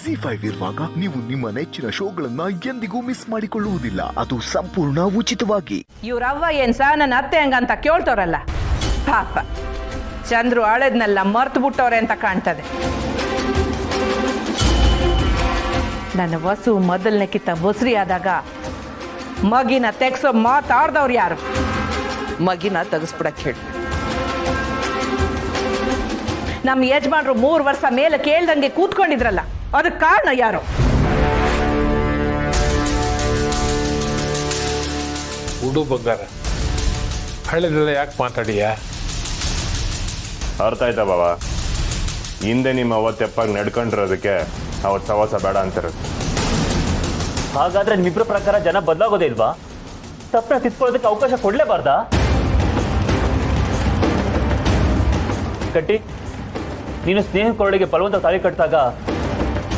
ZEE5 ಇರುವಾಗ ನೀವು ನಿಮ್ಮ ನೆಚ್ಚಿನ ಶೋಗಳನ್ನ ಎಂದಿಗೂ ಮಿಸ್ ಮಾಡಿಕೊಳ್ಳುವುದಿಲ್ಲ. ಅದು ಸಂಪೂರ್ಣ ಉಚಿತವಾಗಿ. ಇವ್ರವ್ವ ಏನ್ ಸಹ ನನ್ನ ಅತ್ತೆ ಹಂಗಂತ ಕೇಳ್ತವ್ರಲ್ಲ, ಪಾಪ ಚಂದ್ರು ಹಳೆದ್ನೆಲ್ಲ ಮರ್ತು ಬಿಟ್ಟವ್ರೆ ಅಂತ ಕಾಣ್ತದೆ. ನನ್ನ ವಸು ಮೊದಲನೇ ಕಿತ್ತ ಬೊಸ್ರಿ ಆದಾಗ ಮಗಿನ ತೆಗ್ಸೋ ಮಾತಾಡ್ದವ್ರು ಯಾರು? ಮಗಿನ ತೆಗಿಸ್ಬಿಡಕ್ ಹೇಳಿ. ನಮ್ಮ ಯಜಮಾನ್ರು 3 ವರ್ಷ ಮೇಲೆ ಕೇಳ್ದಂಗೆ ಕೂತ್ಕೊಂಡಿದ್ರಲ್ಲ, ಅದಕ್ಕೆ ಕಾರಣ ಯಾರು? ಉಡು ಬಂಗಾರ, ಹಳೆದೆಲ್ಲ ಯಾಕೆ ಮಾತಾಡಿಯ? ಅರ್ಥ ಆಯ್ತಾ ಬಾಬಾ? ಹಿಂದೆ ನಿಮ್ಮ ಅವತ್ತೆಪ್ಪಾಗಿ ನಡ್ಕೊಂಡಿರೋದಕ್ಕೆ ಅವತ್ತು ಸವಾಸ ಬೇಡ ಅಂತಿರೋದು. ಹಾಗಾದ್ರೆ ನಿಮ್ಮಿಬ್ಬರ ಪ್ರಕಾರ ಜನ ಬದಲಾಗೋದೇ ಇಲ್ವಾ? ತಪ್ಪನ್ನ ತಿದ್ಕೊಳ್ಳೋದಕ್ಕೆ ಅವಕಾಶ ಕೊಡ್ಲೇಬಾರ್ದಾ? ಕಟ್ಟಿ, ನೀನು ಸ್ನೇಹ ಕೊರಳಿಗೆ ಬಲವಂತ ತಾಳಿ ಕಟ್ಟಿದಾಗ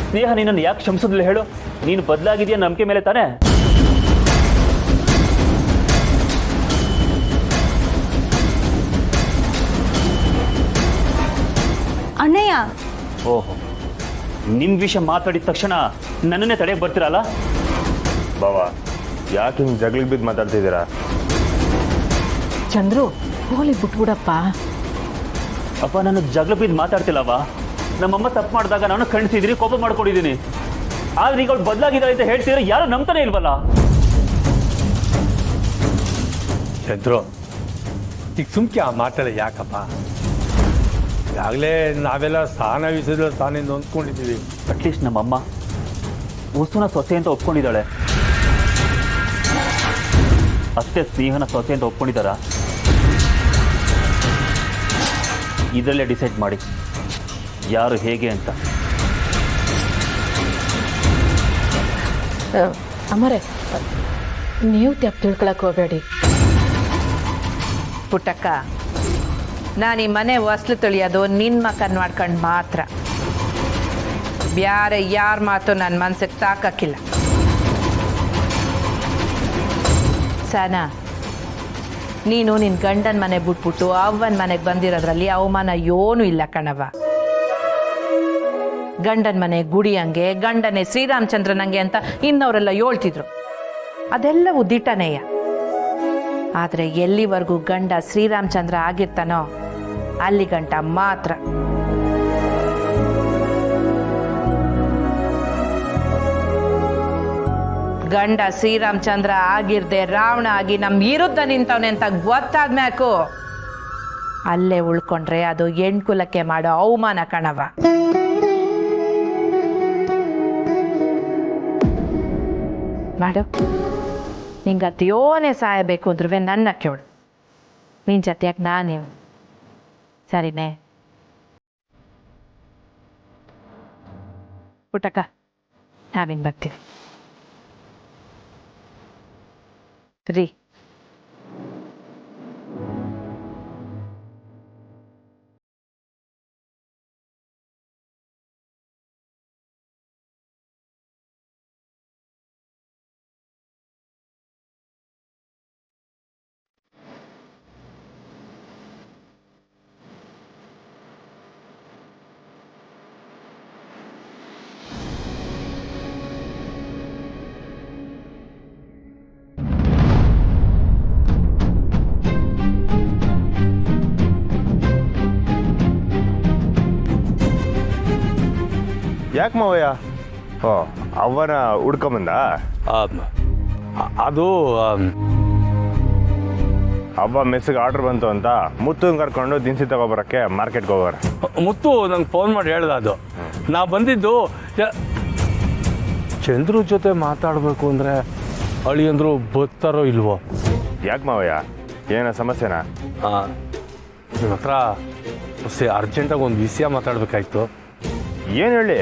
ಸ್ನೇಹ ನಿನ್ನನ್ನು ಯಾಕೆ ಕ್ಷಮಿಸೋದಿಲ್ಲ ಹೇಳು? ನೀನು ಬದಲಾಗಿದೆಯಾ ನಂಬಿಕೆ ಮೇಲೆ ತಾನೇ? ಅಣ್ಣಯ್ಯ, ಓಹೋ, ನಿಮ್ಮ ವಿಷಯ ಮಾತಾಡಿದ ತಕ್ಷಣ ನನ್ನನ್ನೇ ತಡೆಯಕ್ಕೆ ಬರ್ತೀರಲ್ಲ? ಬಾಬಾ, ಯಾಕೆ ಹಿಂಗೆ ಜಗಳಿಗೆ ಬಿದ್ದು ಮಾತಾಡ್ತಿದ್ದೀರಾ? ಚಂದ್ರು, ಹೋಲಿ ಬಿಟ್ಬಿಡಪ್ಪ. ಅಪ್ಪ, ನಾನು ಜಗಳ ಬಿದ್ದು ಮಾತಾಡ್ತಿಲ್ಲವ. ನಮ್ಮಮ್ಮ ತಪ್ಪು ಮಾಡಿದಾಗ ನಾನು ಖಂಡಿಸಿದ್ದೀನಿ, ಕೋಪ ಮಾಡ್ಕೊಂಡಿದ್ದೀನಿ. ಆದ್ರೆ ಈಗ ಅವಳು ಬದಲಾಗಿದ್ದಾಳೆ ಅಂತ ಹೇಳ್ತಿದ್ರೆ ಯಾರು ನಂಬ್ತಾನೆ ಇಲ್ವಲ್ಲ? ಚಂದ್ರು, ಈಗ ಸುಮ್ಕೆ ಆ ಮಾತಾಡ ಯಾಕಪ್ಪ? ಈಗಾಗಲೇ ನಾವೆಲ್ಲ ಸ್ಥಾನ ವಿಷಯದ ಸ್ಥಾನದಿಂದ ಹೊಂದ್ಕೊಂಡಿದ್ದೀವಿ. ಅಟ್ಲೀಸ್ಟ್ ನಮ್ಮಮ್ಮ ವಸುನ ಸೊಸೆ ಅಂತ ಒಪ್ಕೊಂಡಿದ್ದಾಳೆ. ಅಷ್ಟೇ ಸ್ನೇಹನ ಸೊಸೆ ಅಂತ ಒಪ್ಕೊಂಡಿದ್ದಾರ? ಇದರಲ್ಲೇ ಡಿಸೈಡ್ ಮಾಡಿ ಯಾರು ಹೇಗೆ ಅಂತ. ಅಮ್ಮರೇ, ನೀವು ತಪ್ಪು ತಿಳ್ಕೊಳಕ್ ಹೋಗಬೇಡಿ. ಪುಟ್ಟಕ್ಕ, ನಾನು ಈ ಮನೆ ಹೊಸ್ಲು ತೊಳಿಯೋದು ನಿನ್ನ ಮಕ್ಕನ್ ಮಾಡ್ಕೊಂಡು ಮಾತ್ರ. ಬ್ಯಾರೆ ಯಾರ ಮಾತು ನನ್ನ ಮನ್ಸಿಗೆ ತಾಕಕ್ಕಿಲ್ಲ. ಸನಾ, ನೀನು ನಿನ್ನ ಗಂಡನ ಮನೆ ಬಿಟ್ಬಿಟ್ಟು ಅವ್ವನ ಮನೆಗೆ ಬಂದಿರೋದ್ರಲ್ಲಿ ಅವಮಾನ ಏನೂ ಇಲ್ಲ ಕಣವ. ಗಂಡನ ಮನೆ ಗುಡಿ ಹಂಗೆ, ಗಂಡನೇ ಶ್ರೀರಾಮಚಂದ್ರನಂಗೆ ಅಂತ ಇನ್ನವರೆಲ್ಲ ಹೇಳ್ತಿದ್ರು. ಅದೆಲ್ಲವೂ ದಿಟ್ಟನೆಯ. ಆದರೆ ಎಲ್ಲಿವರೆಗೂ ಗಂಡ ಶ್ರೀರಾಮಚಂದ್ರ ಆಗಿರ್ತಾನೋ ಅಲ್ಲಿ ಗಂಟ ಮಾತ್ರ. ಗಂಡ ಶ್ರೀರಾಮಚಂದ್ರ ಆಗಿರ್ದೆ ರಾವಣ ಆಗಿ ನಮ್ಮ ವಿರುದ್ಧ ನಿಂತವನೆ ಅಂತ ಗೊತ್ತಾದ್ಮ್ಯಾಕು ಅಲ್ಲೇ ಉಳ್ಕೊಂಡ್ರೆ ಅದು ಹೆಣ್ಕುಲಕ್ಕೆ ಮಾಡೋ ಅವಮಾನ ಕಣವ. ಮಾಡು, ನಿಂಗತ್ತೆ ಯೋನೇ ಸಾಯಬೇಕು ಅಂದ್ರೂ ನನ್ನ ಕೇಳು. ನಿನ್ನ ಜೊತೆಯಾಗ ನಾನೇ ಸರಿನೇ? ಪುಟ್ಟಕ್ಕ, ನಾವಿನ್ ಬರ್ತೀವಿ ರೀ. ಯಾಕೆ ಮಾವಯ್ಯ? ಓ, ಅವನ ಹುಡ್ಕೊಂಬಂದ? ಅದು ಅವ್ವ ಮೆಸ್ಸಿಗೆ ಆರ್ಡ್ರ್ ಬಂತು ಅಂತ ಮುತ್ತುನ್ ಕರ್ಕೊಂಡು ದಿನಸಿ ತಗೊಬರಕ್ಕೆ ಮಾರ್ಕೆಟ್ಗೆ ಹೋಗೋರ. ಮುತ್ತು ನಂಗೆ ಫೋನ್ ಮಾಡಿ ಹೇಳ್ದ. ಅದು ನಾ ಬಂದಿದ್ದು ಚಂದ್ರು ಜೊತೆ ಮಾತಾಡಬೇಕು ಅಂದರೆ ಅಳಿಯಂದ್ರು ಬರ್ತಾರೋ ಇಲ್ವೋ? ಯಾಕೆ ಮಾವಯ್ಯ, ಏನ ಸಮಸ್ಯೆನಾ? ನಿಮ್ಮ ಹತ್ರ ಅರ್ಜೆಂಟಾಗಿ ಒಂದು ವಿಷಯ ಮಾತಾಡಬೇಕಾಯ್ತು. ಏನು ಹೇಳಿ?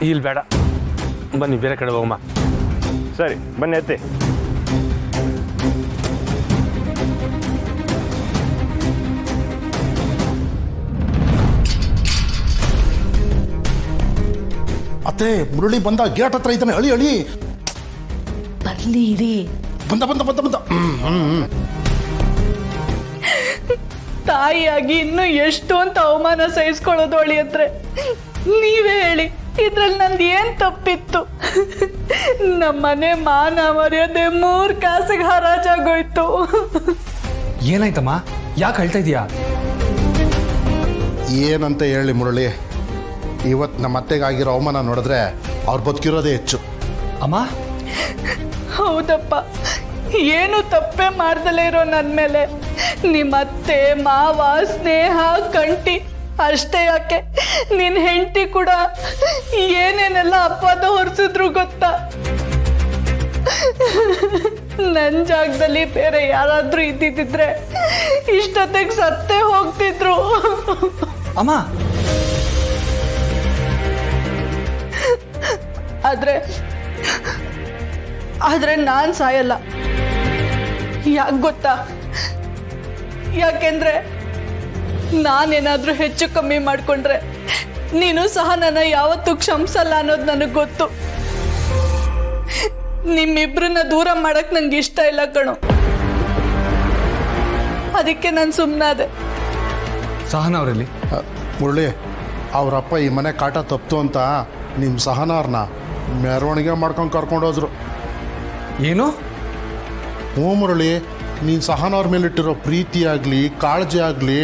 ಇಲ್ಲಿ ಬೇಡ, ಬನ್ನಿ ಬೇರೆ ಕಡೆ ಹೋಗಮ್ಮ. ಸರಿ, ಬನ್ನಿ ಎತ್ತಿ. ಅತ್ತೆ, ಮುರಳಿ ಬಂದ, ಗೇಟ್ ಹತ್ರ ಇದ್ದಾನೆ. ಅಳಿ ಅಳಿ ಬರ್ಲಿ ಇರಿ. ಬಂದ ಬಂದ ಬಂದ ಬಂದ. ತಾಯಿಯಾಗಿ ಇನ್ನು ಎಷ್ಟು ಅಂತ ಅವಮಾನ ಸಹಿಸ್ಕೊಳ್ಳೋದು ಅಳಿ ಹತ್ರ. ನೀವೇ ಹೇಳಿ, ಇದ್ರಲ್ಲಿ ನಂದು ಏನ್ ತಪ್ಪಿತ್ತು? ನಮ್ಮನೆ ಮಾನ ಮರ್ಯಾದೆ 3 ಕಾಸಿಗೆ ಹರಾಜಾಗೋಯ್ತು. ಏನಾಯ್ತಮ್ಮ? ಯಾಕೆ ಅಳ್ತಾ ಇದೀಯಾ? ಏನಂತ ಹೇಳಿ ಮುರಳಿ, ಇವತ್ತು ನಮ್ಮ ಅತ್ತೆಗಾಗಿರೋ ಅವಮಾನ ನೋಡಿದ್ರೆ ಅವ್ರು ಬದುಕಿರೋದೇ ಹೆಚ್ಚು. ಅಮ್ಮ, ಹೌದಪ್ಪ, ಏನು ತಪ್ಪೇ ಮಾಡ್ದಲೇ ಇರೋ ನನ್ನ ಮೇಲೆ ನಿಮ್ಮತ್ತೆ ಮಾವ ಸ್ನೇಹ ಕಂಟಿ ಅಷ್ಟೇ ಯಾಕೆ ನಿನ್ನ ಹೆಂಡತಿ ಕೂಡ ಏನೇನೆಲ್ಲ ಅಪವಾದ ಹೊರಿಸಿದ್ರು ಗೊತ್ತಾ? ನನ್ನ ಜಾಗದಲ್ಲಿ ಬೇರೆ ಯಾರಾದ್ರೂ ಇದ್ದಿದ್ರೆ ಇಷ್ಟೊತ್ತಿಗೆ ಸತ್ತೇ ಹೋಗ್ತಿದ್ರು. ಅಮ್ಮ, ಆದ್ರೆ ನಾನ್ ಸಾಯಲ್ಲ. ಯಾಕೆ ಗೊತ್ತಾ? ಯಾಕೆಂದ್ರೆ ನಾನೇನಾದ್ರೂ ಹೆಚ್ಚು ಕಮ್ಮಿ ಮಾಡ್ಕೊಂಡ್ರೆ ನೀನು ಸಹ ನನ್ನ ಯಾವತ್ತೂ ಕ್ಷಮಿಸಲ್ಲ ಅನ್ನೋದು ನನಗೆ ಗೊತ್ತು. ನಿಮ್ಮಿಬ್ರನ್ನ ದೂರ ಮಾಡಕ್ ನಂಗೆ ಇಷ್ಟ ಇಲ್ಲ ಕಣೋ. ಅದಕ್ಕೆ ನಾನು ಸುಮ್ಮನಾದೆ. ಸಹನ ಅವರಲ್ಲಿ ಮುರಳಿ, ಅವರಪ್ಪ ಈ ಮನೆ ಕಾಟ ತಪ್ತು ಅಂತ ನಿಮ್ಮ ಸಹನಾರ್ನ ಮೆರವಣಿಗೆ ಮಾಡ್ಕೊಂಡು ಕರ್ಕೊಂಡೋದ್ರು. ಏನು? ಹ್ಞೂ ಮುರಳಿ, ನೀನು ಸಹನವ್ರ ಮೇಲಿಟ್ಟಿರೋ ಪ್ರೀತಿ ಆಗಲಿ ಕಾಳಜಿ ಆಗಲಿ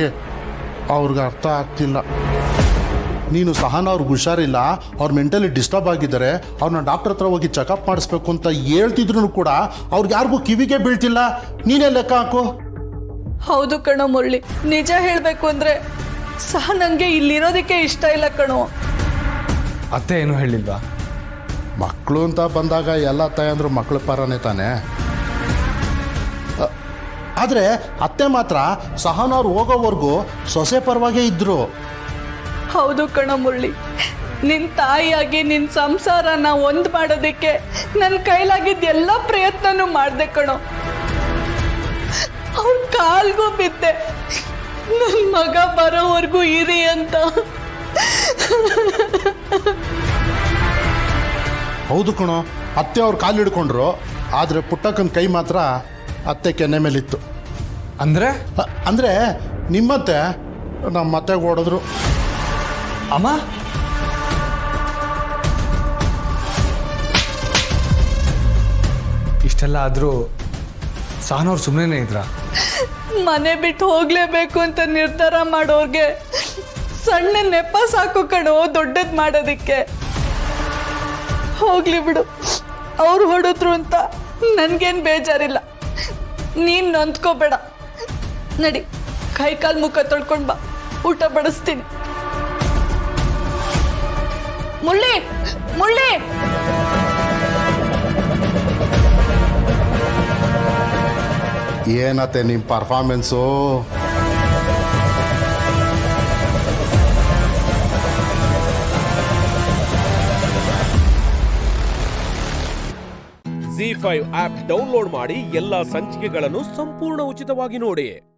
ಅವ್ರಿಗೆ ಅರ್ಥ ಆಗ್ತಿಲ್ಲ. ನೀನು ಸಹನವ್ರಿಗೆ ಹುಷಾರಿಲ್ಲ, ಅವ್ರು ಮೆಂಟಲಿ ಡಿಸ್ಟರ್ಬ್ ಆಗಿದ್ದಾರೆ, ಅವ್ರನ್ನ ಡಾಕ್ಟರ್ ಹತ್ರ ಹೋಗಿ ಚೆಕಪ್ ಮಾಡಿಸ್ಬೇಕು ಅಂತ ಹೇಳ್ತಿದ್ರು ಕೂಡ ಅವ್ರಿಗೆ ಯಾರಿಗೂ ಕಿವಿಗೆ ಬೀಳ್ತಿಲ್ಲ. ನೀನೇ ಲೆಕ್ಕ ಹಾಕು. ಹೌದು ಕಣೋ ಮುರಳಿ, ನಿಜ ಹೇಳಬೇಕು ಅಂದ್ರೆ ಸಹ ನನಗೆ ಇಲ್ಲಿರೋದಕ್ಕೆ ಇಷ್ಟ ಇಲ್ಲ ಕಣೋ. ಅತ್ತೆ ಏನು ಹೇಳಿಲ್ವಾ? ಮಕ್ಕಳು ಅಂತ ಬಂದಾಗ ಎಲ್ಲ ತಾಯಂದ್ರು ಮಕ್ಕಳ ಪರನೇ ತಾನೆ. ಆದರೆ ಅತ್ತೆ ಮಾತ್ರ ಸಹನವ್ರು ಹೋಗೋವರೆಗೂ ಸೊಸೆ ಪರವಾಗೇ ಇದ್ರು. ಹೌದು ಕಣೋ ಮುರಳಿ, ನಿನ್ನ ತಾಯಿಯಾಗಿ ನಿನ್ನ ಸಂಸಾರನ ಒಂದು ಮಾಡೋದಕ್ಕೆ ನನ್ನ ಕೈಲಾಗಿದ್ದ ಎಲ್ಲ ಪ್ರಯತ್ನನೂ ಮಾಡಿದೆ ಕಣೋ. ಅವ್ರ ಕಾಲ್ಗೂ ಬಿದ್ದೆ, ನನ್ನ ಮಗ ಬರೋವರೆಗೂ ಇರಿ ಅಂತ. ಹೌದು ಕಣೋ, ಅತ್ತೆ ಅವ್ರು ಕಾಲು ಹಿಡ್ಕೊಂಡ್ರು, ಆದರೆ ಪುಟ್ಟಕ್ಕನ ಕೈ ಮಾತ್ರ ಅತ್ತೆ ಕೆನ್ನೆ ಮೇಲಿತ್ತು. ಅಂದ್ರೆ ನಿಮ್ಮತ್ತೆ ನಮ್ಮ ಅತ್ತೆಗೆ ಓಡಿದ್ರು. ಅಮ್ಮ, ಇಷ್ಟೆಲ್ಲ ಆದರೂ ಸಹನವ್ರು ಸುಮ್ಮನೆ ಇದ್ರ? ಮನೆ ಬಿಟ್ಟು ಹೋಗ್ಲೇಬೇಕು ಅಂತ ನಿರ್ಧಾರ ಮಾಡೋರ್ಗೆ ಸಣ್ಣ ನೆಪ ಸಾಕು ಕಣೋ ದೊಡ್ಡದ್ ಮಾಡೋದಿಕ್ಕೆ. ಹೋಗ್ಲಿ ಬಿಡು, ಅವ್ರು ಹೊಡೆದ್ರು ಅಂತ ನನ್ಗೇನ್ ಬೇಜಾರಿಲ್ಲ. ನೀನ್ ನೊಂದ್ಕೋಬೇಡ. ನಡಿ, ಕೈ ಕಾಲು ಮುಖ ತೊಳ್ಕೊಂಡ್ ಬಾ, ಊಟ ಬಡಿಸ್ತೀನಿ. ಮುಳ್ಳಿ ಮುಳ್ಳಿ ಏನತ್ತೆ ನಿಮ್ಮ ಪರ್ಫಾರ್ಮೆನ್ಸು? ZEE5 ಆಪ್ ಡೌನ್ಲೋಡ್ ಮಾಡಿ ಎಲ್ಲಾ ಸಂಚಿಕೆಗಳನ್ನು ಸಂಪೂರ್ಣ ಉಚಿತವಾಗಿ ನೋಡಿ.